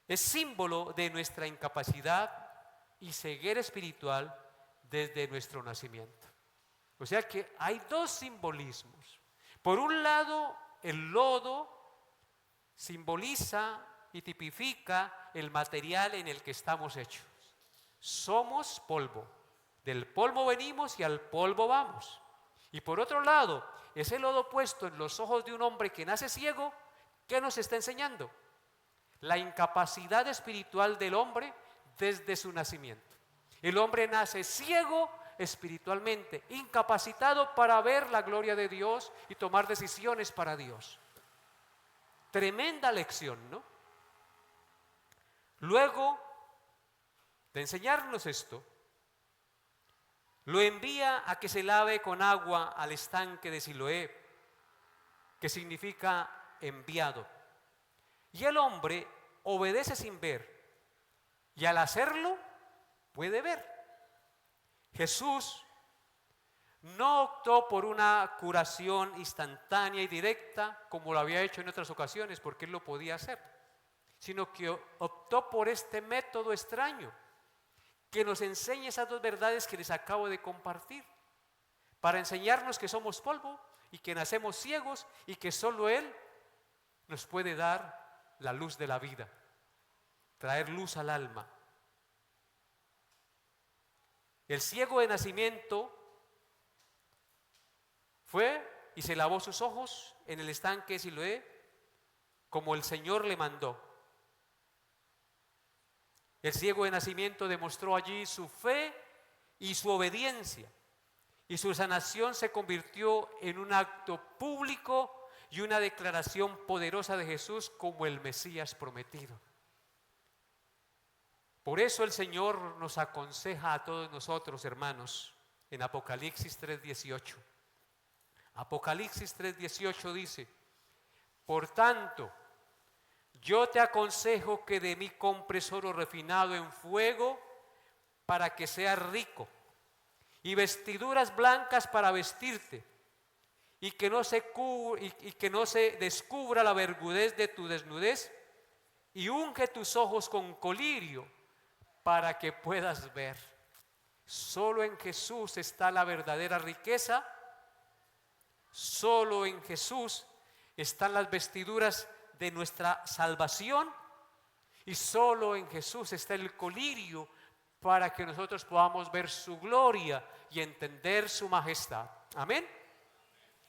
es símbolo de nuestra incapacidad y ceguera espiritual desde nuestro nacimiento. O sea que hay dos simbolismos. Por un lado, el lodo simboliza y tipifica el material en el que estamos hechos. Somos polvo. Del polvo venimos y al polvo vamos. Y por otro lado, ese lodo puesto en los ojos de un hombre que nace ciego, ¿qué nos está enseñando? La incapacidad espiritual del hombre desde su nacimiento. El hombre nace ciego espiritualmente, incapacitado para ver la gloria de Dios y tomar decisiones para Dios. Tremenda lección, ¿no? Luego de enseñarnos esto, lo envía a que se lave con agua al estanque de Siloé, que significa enviado. Y el hombre obedece sin ver, y al hacerlo puede ver. Jesús no optó por una curación instantánea y directa como lo había hecho en otras ocasiones, porque él lo podía hacer, sino que optó por este método extraño que nos enseña esas dos verdades que les acabo de compartir, para enseñarnos que somos polvo y que nacemos ciegos y que solo Él nos puede dar la luz de la vida, traer luz al alma. El ciego de nacimiento fue y se lavó sus ojos en el estanque de Siloé como el Señor le mandó. El ciego de nacimiento demostró allí su fe y su obediencia, y su sanación se convirtió en un acto público y una declaración poderosa de Jesús como el Mesías prometido. Por eso el Señor nos aconseja a todos nosotros, hermanos, en Apocalipsis 3:18. Apocalipsis 3:18 dice: por tanto, yo te aconsejo que de mí compres oro refinado en fuego para que seas rico, y vestiduras blancas para vestirte, y que no se descubra la vergüenza de tu desnudez, y unge tus ojos con colirio para que puedas ver. Solo en Jesús está la verdadera riqueza, solo en Jesús están las vestiduras de nuestra salvación, y solo en Jesús está el colirio para que nosotros podamos ver su gloria y entender su majestad. Amén.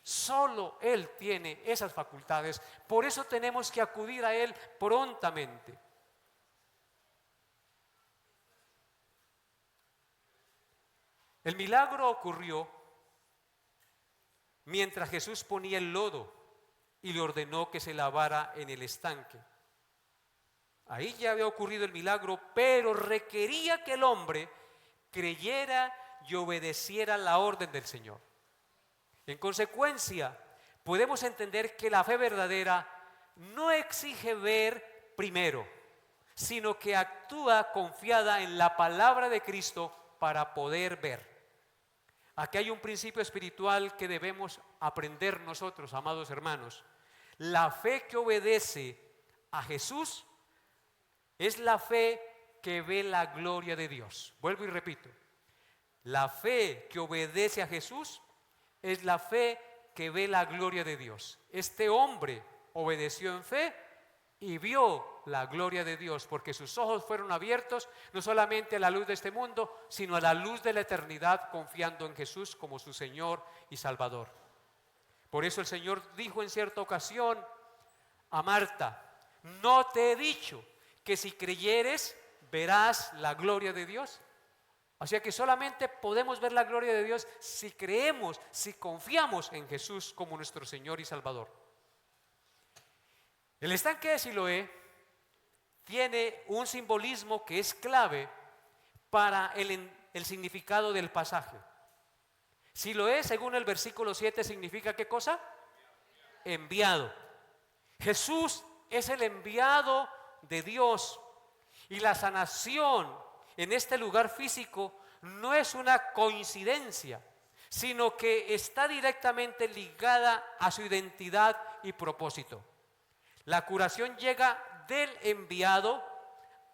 Solo Él tiene esas facultades, por eso tenemos que acudir a Él prontamente. El milagro ocurrió mientras Jesús ponía el lodo y le ordenó que se lavara en el estanque. Ahí ya había ocurrido el milagro, pero requería que el hombre creyera y obedeciera la orden del Señor. En consecuencia, podemos entender que la fe verdadera no exige ver primero, sino que actúa confiada en la palabra de Cristo para poder ver. Aquí hay un principio espiritual que debemos aprender nosotros, amados hermanos. La fe que obedece a Jesús es la fe que ve la gloria de Dios. Vuelvo y repito. La fe que obedece a Jesús es la fe que ve la gloria de Dios. Este hombre obedeció en fe y vio la gloria de Dios, porque sus ojos fueron abiertos no solamente a la luz de este mundo, sino a la luz de la eternidad, confiando en Jesús como su Señor y Salvador. Por eso el Señor dijo en cierta ocasión a Marta: ¿no te he dicho que si creyeres verás la gloria de Dios? O sea que solamente podemos ver la gloria de Dios si creemos, si confiamos en Jesús como nuestro Señor y Salvador. El estanque de Siloé tiene un simbolismo que es clave para el significado del pasaje. Siloé, según el versículo 7, significa ¿qué cosa? Enviado. Jesús es el enviado de Dios, y la sanación en este lugar físico no es una coincidencia, sino que está directamente ligada a su identidad y propósito. La curación llega del enviado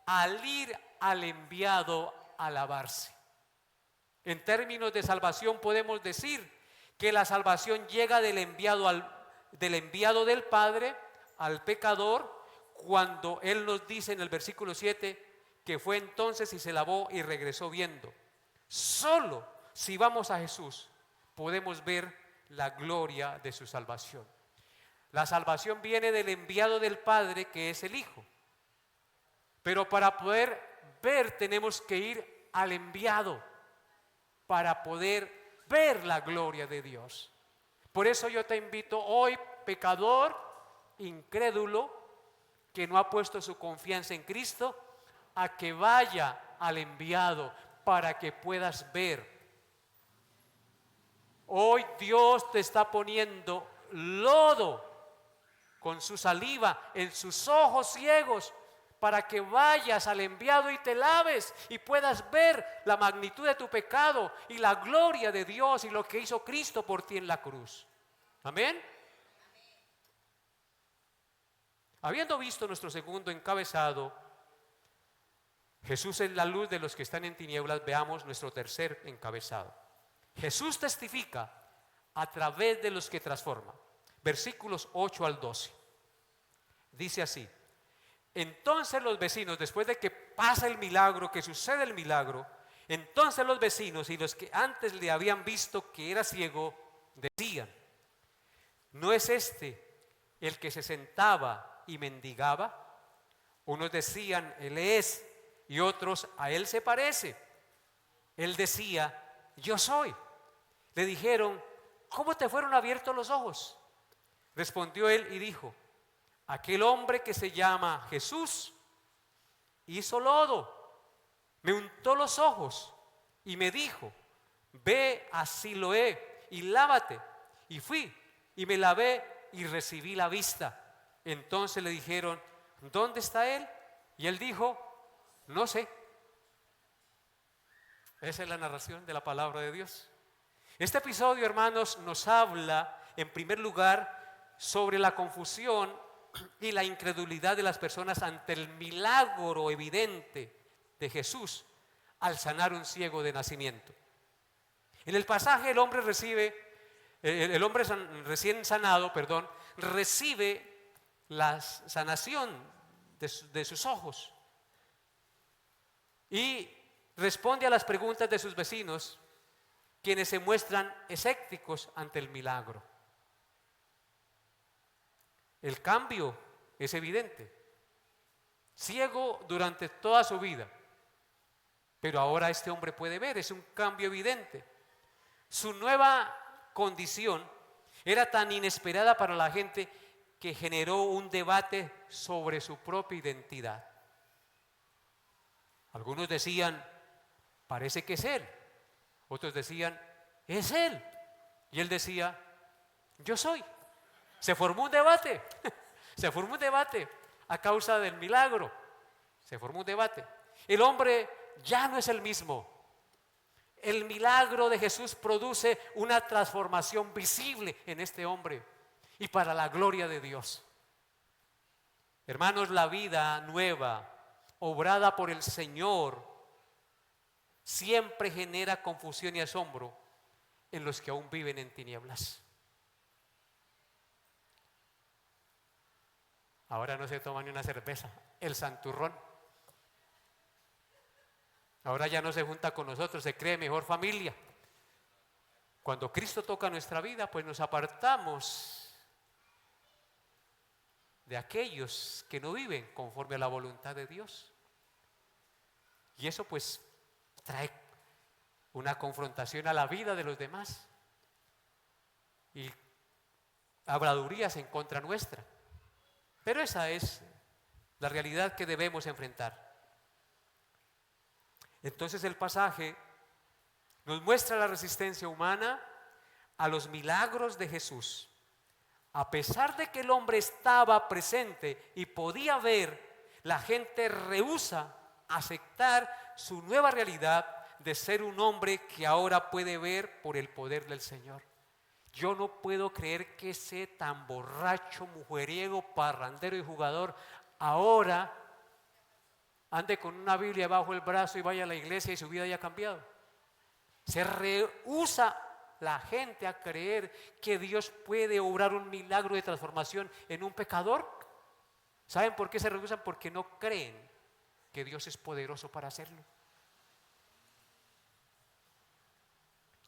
al ir al enviado a lavarse. En términos de salvación podemos decir que la salvación llega del enviado del Padre al pecador, cuando Él nos dice en el versículo 7 que fue entonces y se lavó y regresó viendo. Solo si vamos a Jesús podemos ver la gloria de su salvación. La salvación viene del enviado del Padre, que es el Hijo. Pero para poder ver tenemos que ir al enviado para poder ver la gloria de Dios. Por eso yo te invito hoy, pecador, incrédulo, que no ha puesto su confianza en Cristo, a que vaya al enviado para que puedas ver. Hoy Dios te está poniendo lodo con su saliva en sus ojos ciegos para que vayas al enviado y te laves y puedas ver la magnitud de tu pecado y la gloria de Dios y lo que hizo Cristo por ti en la cruz. Amén. Habiendo visto nuestro segundo encabezado, Jesús es la luz de los que están en tinieblas, veamos nuestro tercer encabezado. Jesús testifica a través de los que transforma. Versículos 8 al 12. Dice así: entonces los vecinos, después de que pasa el milagro, que sucede el milagro, entonces los vecinos y los que antes le habían visto que era ciego, decían: ¿no es este el que se sentaba y mendigaba? Unos decían: él es, y otros: a él se parece. Él decía: yo soy. Le dijeron: ¿cómo te fueron abiertos los ojos? Respondió él y dijo: aquel hombre que se llama Jesús hizo lodo, me untó los ojos y me dijo: ve a Siloé y lávate. Y fui y me lavé y recibí la vista. Entonces le dijeron: ¿dónde está él? Y él dijo: no sé. Esa es la narración de la palabra de Dios. Este episodio, hermanos, nos habla en primer lugar sobre la confusión y la incredulidad de las personas ante el milagro evidente de Jesús al sanar un ciego de nacimiento. En el pasaje el hombre recién sanado, recibe la sanación de sus ojos y responde a las preguntas de sus vecinos, quienes se muestran escépticos ante el milagro. El cambio es evidente. Ciego durante toda su vida, pero ahora este hombre puede ver, es un cambio evidente. Su nueva condición era tan inesperada para la gente que generó un debate sobre su propia identidad. Algunos decían: parece que es él. Otros decían: es él. Y él decía: yo soy. Se formó un debate. Se formó un debate a causa del milagro. Se formó un debate. El hombre ya no es el mismo. El milagro de Jesús produce una transformación visible en este hombre y para la gloria de Dios. Hermanos, la vida nueva, obrada por el Señor, siempre genera confusión y asombro en los que aún viven en tinieblas. Ahora no se toma ni una cerveza, el santurrón. Ahora ya no se junta con nosotros, se cree mejor familia. Cuando Cristo toca nuestra vida, pues nos apartamos de aquellos que no viven conforme a la voluntad de Dios. Y eso pues trae una confrontación a la vida de los demás y habladurías en contra nuestra. Pero esa es la realidad que debemos enfrentar. Entonces el pasaje nos muestra la resistencia humana a los milagros de Jesús. A pesar de que el hombre estaba presente y podía ver, la gente rehúsa aceptar su nueva realidad de ser un hombre que ahora puede ver por el poder del Señor. Yo no puedo creer que ese tan borracho, mujeriego, parrandero y jugador ahora ande con una Biblia bajo el brazo y vaya a la iglesia y su vida haya cambiado. Se rehúsa la gente a creer que Dios puede obrar un milagro de transformación en un pecador. ¿Saben por qué se rehúsan? Porque no creen que Dios es poderoso para hacerlo.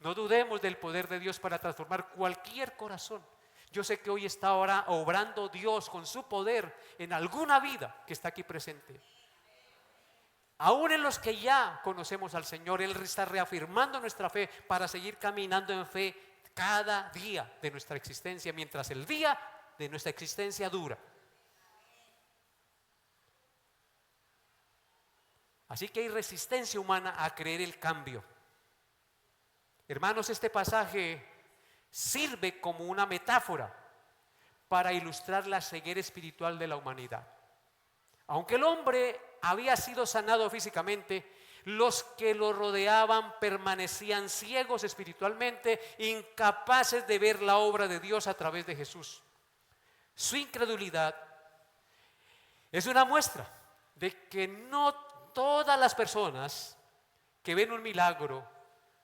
No dudemos del poder de Dios para transformar cualquier corazón. Yo sé que hoy está ahora obrando Dios con su poder en alguna vida que está aquí presente. Aún en los que ya conocemos al Señor, Él está reafirmando nuestra fe para seguir caminando en fe cada día de nuestra existencia, mientras el día de nuestra existencia dura. Así que hay resistencia humana a creer el cambio. Hermanos, este pasaje sirve como una metáfora para ilustrar la ceguera espiritual de la humanidad. Aunque el hombre había sido sanado físicamente, los que lo rodeaban permanecían ciegos espiritualmente, incapaces de ver la obra de Dios a través de Jesús. Su incredulidad es una muestra de que no todas las personas que ven un milagro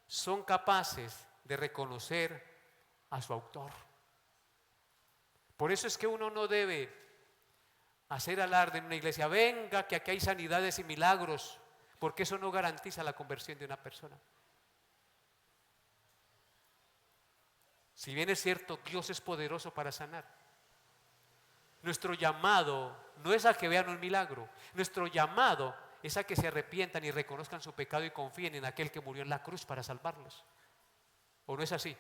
son capaces de reconocer a su autor. Por eso es que uno no debe hacer alarde en una iglesia, venga que aquí hay sanidades y milagros, porque eso no garantiza la conversión de una persona. Si bien es cierto, Dios es poderoso para sanar, nuestro llamado no es a que vean un milagro, nuestro llamado es a que se arrepientan y reconozcan su pecado y confíen en aquel que murió en la cruz para salvarlos. ¿O no es así?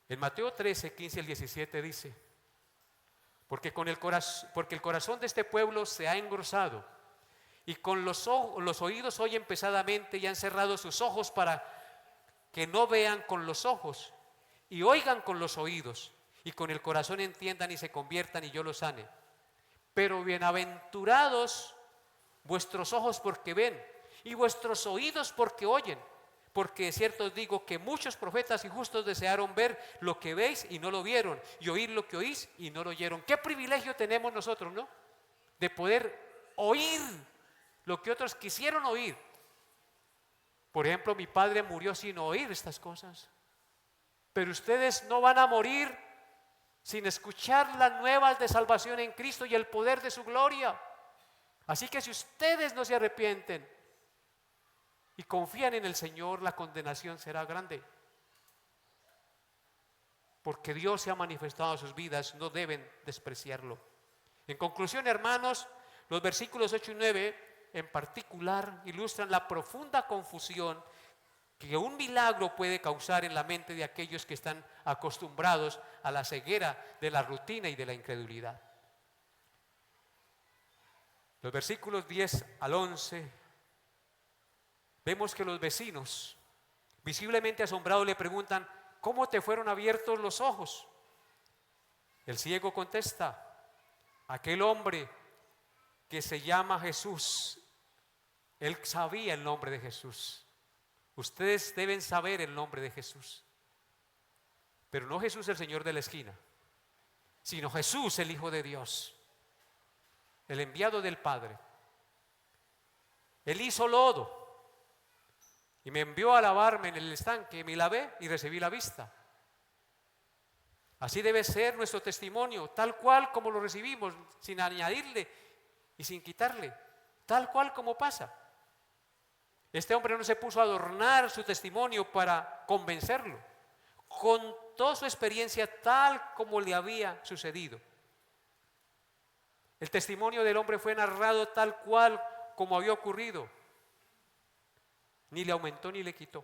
En Mateo 13, 15 al 17 dice: porque el corazón de este pueblo se ha engrosado y con los oídos oyen pesadamente y han cerrado sus ojos para que no vean con los ojos y oigan con los oídos y con el corazón entiendan y se conviertan y yo los sane. Pero bienaventurados vuestros ojos porque ven y vuestros oídos porque oyen. Porque de cierto os digo que muchos profetas y justos desearon ver lo que veis y no lo vieron, y oír lo que oís y no lo oyeron. Qué privilegio tenemos nosotros, ¿no? De poder oír lo que otros quisieron oír. Por ejemplo, mi padre murió sin oír estas cosas. Pero ustedes no van a morir sin escuchar las nuevas de salvación en Cristo y el poder de su gloria. Así que si ustedes no se arrepienten y confían en el Señor, la condenación será grande. Porque Dios se ha manifestado en sus vidas, no deben despreciarlo. En conclusión, hermanos, los versículos 8 y 9 en particular ilustran la profunda confusión que un milagro puede causar en la mente de aquellos que están acostumbrados a la ceguera de la rutina y de la incredulidad. Los versículos 10 al 11 vemos que los vecinos, visiblemente asombrados, le preguntan: ¿cómo te fueron abiertos los ojos? El ciego contesta: aquel hombre que se llama Jesús, él sabía el nombre de Jesús. Ustedes deben saber el nombre de Jesús. Pero no Jesús el Señor de la esquina, sino Jesús el Hijo de Dios, el enviado del Padre. Él hizo lodo y me envió a lavarme en el estanque, me lavé y recibí la vista. Así debe ser nuestro testimonio, tal cual como lo recibimos, sin añadirle y sin quitarle, tal cual como pasa. Este hombre no se puso a adornar su testimonio para convencerlo, contó su experiencia tal como le había sucedido. El testimonio del hombre fue narrado tal cual como había ocurrido. Ni le aumentó ni le quitó.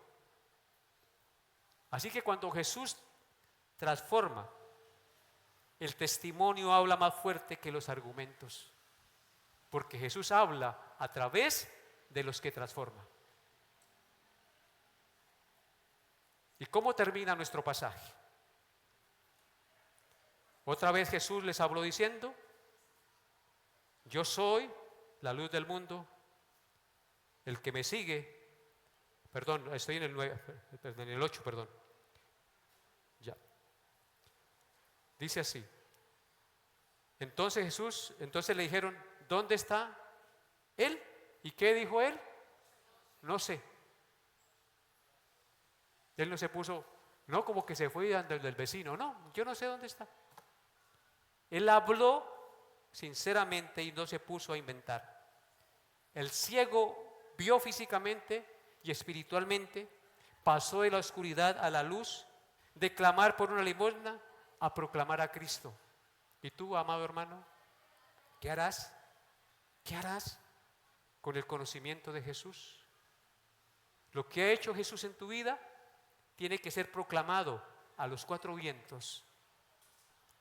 Así que cuando Jesús transforma, el testimonio habla más fuerte que los argumentos, porque Jesús habla a través de los que transforma. ¿Y cómo termina nuestro pasaje? Otra vez Jesús les habló diciendo: yo soy la luz del mundo, el que me sigue. Perdón, estoy en el 9, en el 8, perdón. Ya. Dice así. Entonces le dijeron: ¿dónde está Él? ¿Y qué dijo él? No sé. Él no se puso, no como que se fue del vecino, no, yo no sé dónde está. Él habló sinceramente y no se puso a inventar. El ciego vio físicamente y espiritualmente, pasó de la oscuridad a la luz, de clamar por una limosna a proclamar a Cristo. ¿Y tú, amado hermano, qué harás? ¿Qué harás con el conocimiento de Jesús? Lo que ha hecho Jesús en tu vida tiene que ser proclamado a los cuatro vientos,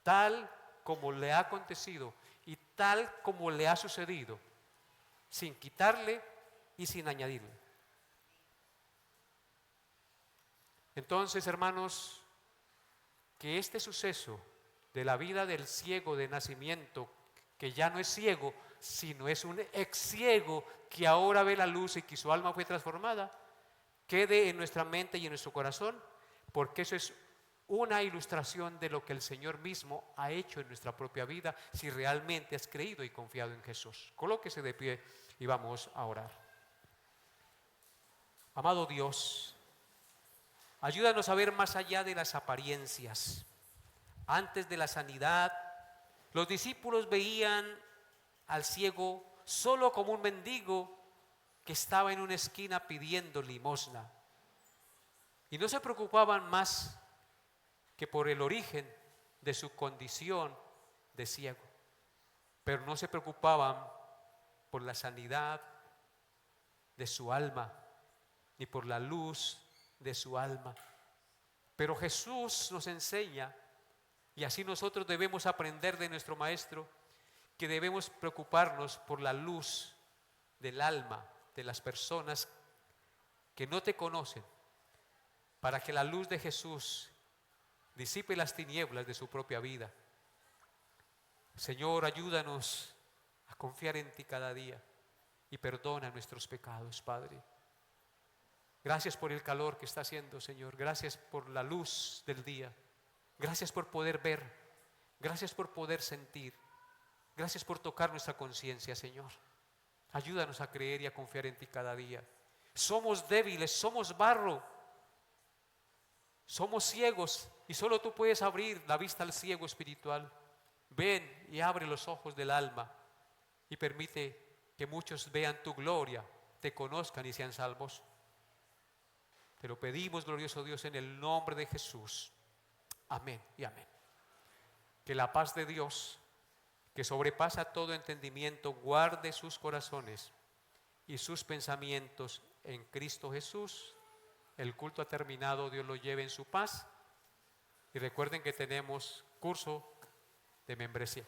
tal como le ha acontecido y tal como le ha sucedido, sin quitarle y sin añadirle. Entonces, hermanos, que este suceso de la vida del ciego de nacimiento, que ya no es ciego, sino es un ex ciego que ahora ve la luz y que su alma fue transformada, quede en nuestra mente y en nuestro corazón, porque eso es una ilustración de lo que el Señor mismo ha hecho en nuestra propia vida, si realmente has creído y confiado en Jesús. Colóquese de pie y vamos a orar. Amado Dios, ayúdanos a ver más allá de las apariencias. Antes de la sanidad, los discípulos veían al ciego solo como un mendigo que estaba en una esquina pidiendo limosna. Y no se preocupaban más que por el origen de su condición de ciego. Pero no se preocupaban por la sanidad de su alma, ni por la luz de su alma. Pero Jesús nos enseña, y así nosotros debemos aprender de nuestro Maestro, que debemos preocuparnos por la luz del alma de las personas que no te conocen, para que la luz de Jesús disipe las tinieblas de su propia vida. Señor, ayúdanos a confiar en ti cada día y perdona nuestros pecados, Padre. Gracias por el calor que está haciendo, Señor. Gracias por la luz del día. Gracias por poder ver. Gracias por poder sentir. Gracias por tocar nuestra conciencia, Señor. Ayúdanos a creer y a confiar en ti cada día. Somos débiles, somos barro, somos ciegos y solo tú puedes abrir la vista al ciego espiritual. Ven y abre los ojos del alma y permite que muchos vean tu gloria, te conozcan y sean salvos. Te lo pedimos, glorioso Dios, en el nombre de Jesús. Amén y amén. Que la paz de Dios, que sobrepasa todo entendimiento, guarde sus corazones y sus pensamientos en Cristo Jesús. El culto ha terminado, Dios lo lleve en su paz. Y recuerden que tenemos curso de membresía.